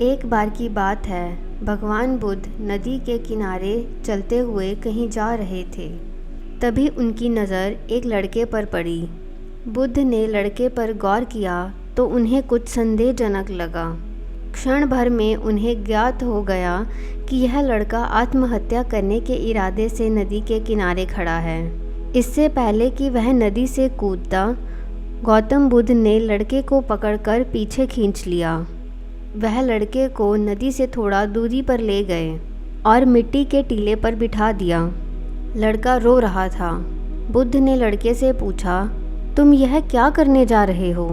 एक बार की बात है, भगवान बुद्ध नदी के किनारे चलते हुए कहीं जा रहे थे। तभी उनकी नज़र एक लड़के पर पड़ी। बुद्ध ने लड़के पर गौर किया तो उन्हें कुछ संदेहजनक लगा। क्षण भर में उन्हें ज्ञात हो गया कि यह लड़का आत्महत्या करने के इरादे से नदी के किनारे खड़ा है। इससे पहले कि वह नदी से कूदता, गौतम बुद्ध ने लड़के को पकड़कर पीछे खींच लिया। वह लड़के को नदी से थोड़ा दूरी पर ले गए और मिट्टी के टीले पर बिठा दिया। लड़का रो रहा था। बुद्ध ने लड़के से पूछा, तुम यह क्या करने जा रहे हो?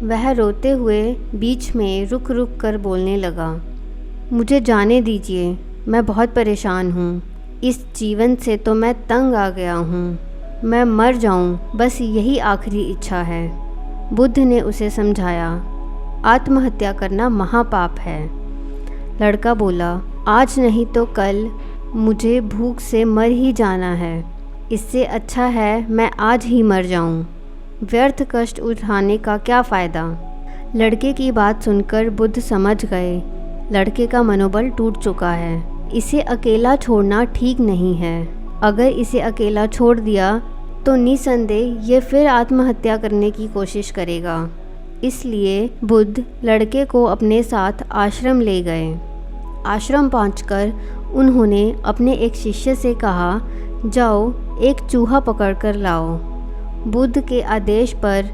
वह रोते हुए बीच में रुक रुक कर बोलने लगा, मुझे जाने दीजिए, मैं बहुत परेशान हूँ। इस जीवन से तो मैं तंग आ गया हूँ। मैं मर जाऊँ, बस यही आखिरी इच्छा है। बुद्ध ने उसे समझाया, आत्महत्या करना महापाप है। लड़का बोला, आज नहीं तो कल मुझे भूख से मर ही जाना है। इससे अच्छा है मैं आज ही मर जाऊं। व्यर्थ कष्ट उठाने का क्या फ़ायदा। लड़के की बात सुनकर बुद्ध समझ गए, लड़के का मनोबल टूट चुका है। इसे अकेला छोड़ना ठीक नहीं है। अगर इसे अकेला छोड़ दिया तो निसंदेह ये फिर आत्महत्या करने की कोशिश करेगा। इसलिए बुद्ध लड़के को अपने साथ आश्रम ले गए। आश्रम पहुंचकर उन्होंने अपने एक शिष्य से कहा, जाओ एक चूहा पकड़कर लाओ। बुद्ध के आदेश पर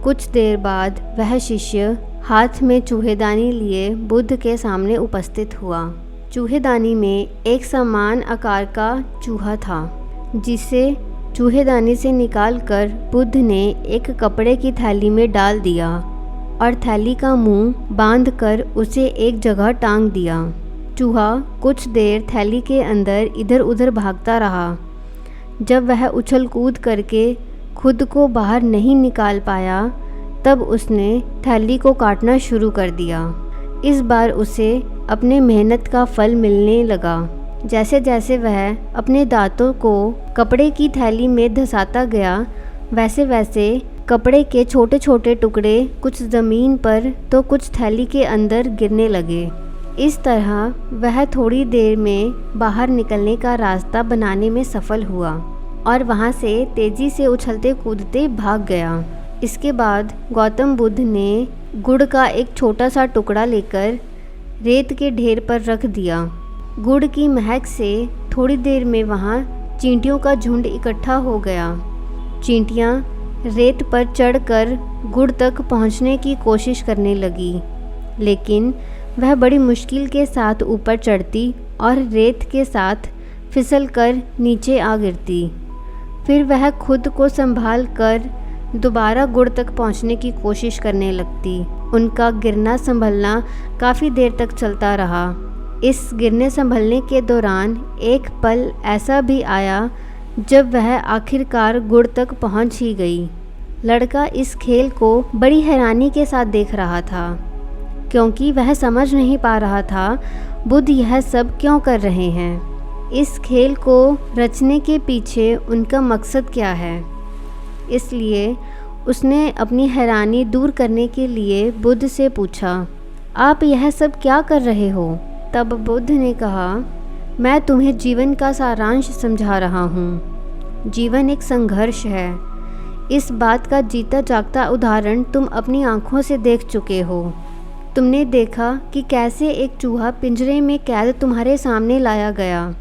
कुछ देर बाद वह शिष्य हाथ में चूहेदानी लिए बुद्ध के सामने उपस्थित हुआ। चूहेदानी में एक समान आकार का चूहा था, जिसे चूहेदानी से निकालकर बुद्ध ने एक कपड़े की थैली में डाल दिया और थैली का मुंह बांधकर उसे एक जगह टांग दिया। चूहा कुछ देर थैली के अंदर इधर उधर भागता रहा। जब वह उछल कूद करके खुद को बाहर नहीं निकाल पाया, तब उसने थैली को काटना शुरू कर दिया। इस बार उसे अपने मेहनत का फल मिलने लगा। जैसे जैसे वह अपने दांतों को कपड़े की थैली में धंसाता गया, वैसे वैसे कपड़े के छोटे छोटे टुकड़े कुछ ज़मीन पर तो कुछ थैली के अंदर गिरने लगे। इस तरह वह थोड़ी देर में बाहर निकलने का रास्ता बनाने में सफल हुआ और वहाँ से तेज़ी से उछलते कूदते भाग गया। इसके बाद गौतम बुद्ध ने गुड़ का एक छोटा सा टुकड़ा लेकर रेत के ढेर पर रख दिया। गुड़ की महक से थोड़ी देर में वहाँ चींटियों का झुंड इकट्ठा हो गया। चींटियाँ रेत पर चढ़कर गुड़ तक पहुँचने की कोशिश करने लगी, लेकिन वह बड़ी मुश्किल के साथ ऊपर चढ़ती और रेत के साथ फिसलकर नीचे आ गिरती। फिर वह खुद को संभाल कर दोबारा गुड़ तक पहुँचने की कोशिश करने लगती। उनका गिरना संभलना काफ़ी देर तक चलता रहा। इस गिरने संभलने के दौरान एक पल ऐसा भी आया जब वह आखिरकार गुड़ तक पहुंच ही गई। लड़का इस खेल को बड़ी हैरानी के साथ देख रहा था, क्योंकि वह समझ नहीं पा रहा था बुद्ध यह सब क्यों कर रहे हैं। इस खेल को रचने के पीछे उनका मकसद क्या है। इसलिए उसने अपनी हैरानी दूर करने के लिए बुद्ध से पूछा, आप यह सब क्या कर रहे हो? तब बुद्ध ने कहा, मैं तुम्हें जीवन का सारांश समझा रहा हूँ। जीवन एक संघर्ष है। इस बात का जीता जागता उदाहरण तुम अपनी आँखों से देख चुके हो। तुमने देखा कि कैसे एक चूहा पिंजरे में कैद तुम्हारे सामने लाया गया,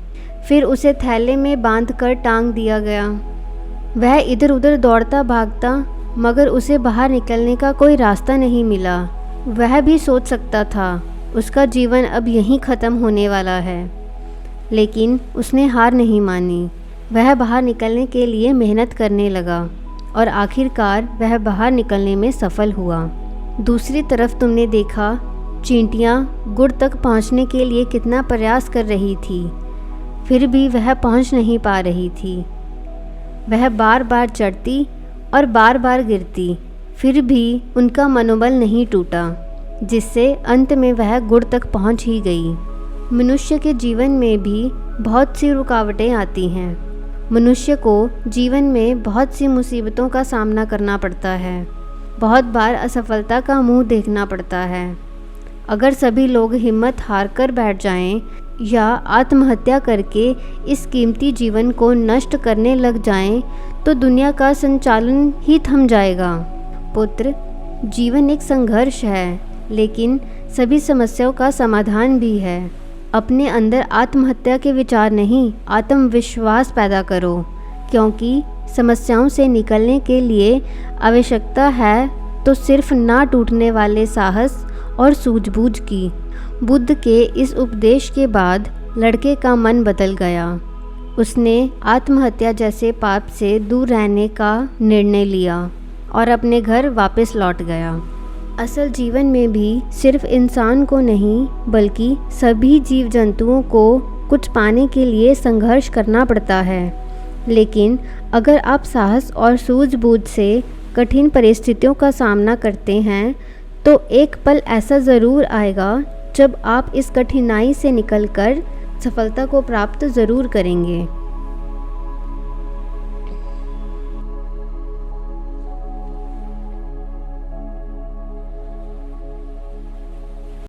फिर उसे थैले में बांधकर टांग दिया गया। वह इधर उधर दौड़ता भागता, मगर उसे बाहर निकलने का कोई रास्ता नहीं मिला। वह भी सोच सकता था उसका जीवन अब यहीं ख़त्म होने वाला है, लेकिन उसने हार नहीं मानी। वह बाहर निकलने के लिए मेहनत करने लगा और आखिरकार वह बाहर निकलने में सफल हुआ। दूसरी तरफ तुमने देखा चींटियाँ गुड़ तक पहुँचने के लिए कितना प्रयास कर रही थी, फिर भी वह पहुँच नहीं पा रही थी। वह बार बार चढ़ती और बार बार गिरती, फिर भी उनका मनोबल नहीं टूटा, जिससे अंत में वह गुड़ तक पहुंच ही गई। मनुष्य के जीवन में भी बहुत सी रुकावटें आती हैं। मनुष्य को जीवन में बहुत सी मुसीबतों का सामना करना पड़ता है। बहुत बार असफलता का मुंह देखना पड़ता है। अगर सभी लोग हिम्मत हार कर बैठ जाएं या आत्महत्या करके इस कीमती जीवन को नष्ट करने लग जाएं, तो दुनिया का संचालन ही थम जाएगा। पुत्र, जीवन एक संघर्ष है, लेकिन सभी समस्याओं का समाधान भी है। अपने अंदर आत्महत्या के विचार नहीं, आत्मविश्वास पैदा करो, क्योंकि समस्याओं से निकलने के लिए आवश्यकता है तो सिर्फ ना टूटने वाले साहस और सूझबूझ की। बुद्ध के इस उपदेश के बाद लड़के का मन बदल गया। उसने आत्महत्या जैसे पाप से दूर रहने का निर्णय लिया और अपने घर वापस लौट गया। असल जीवन में भी सिर्फ इंसान को नहीं, बल्कि सभी जीव जंतुओं को कुछ पाने के लिए संघर्ष करना पड़ता है। लेकिन अगर आप साहस और सूझबूझ से कठिन परिस्थितियों का सामना करते हैं, तो एक पल ऐसा ज़रूर आएगा जब आप इस कठिनाई से निकलकर सफलता को प्राप्त ज़रूर करेंगे।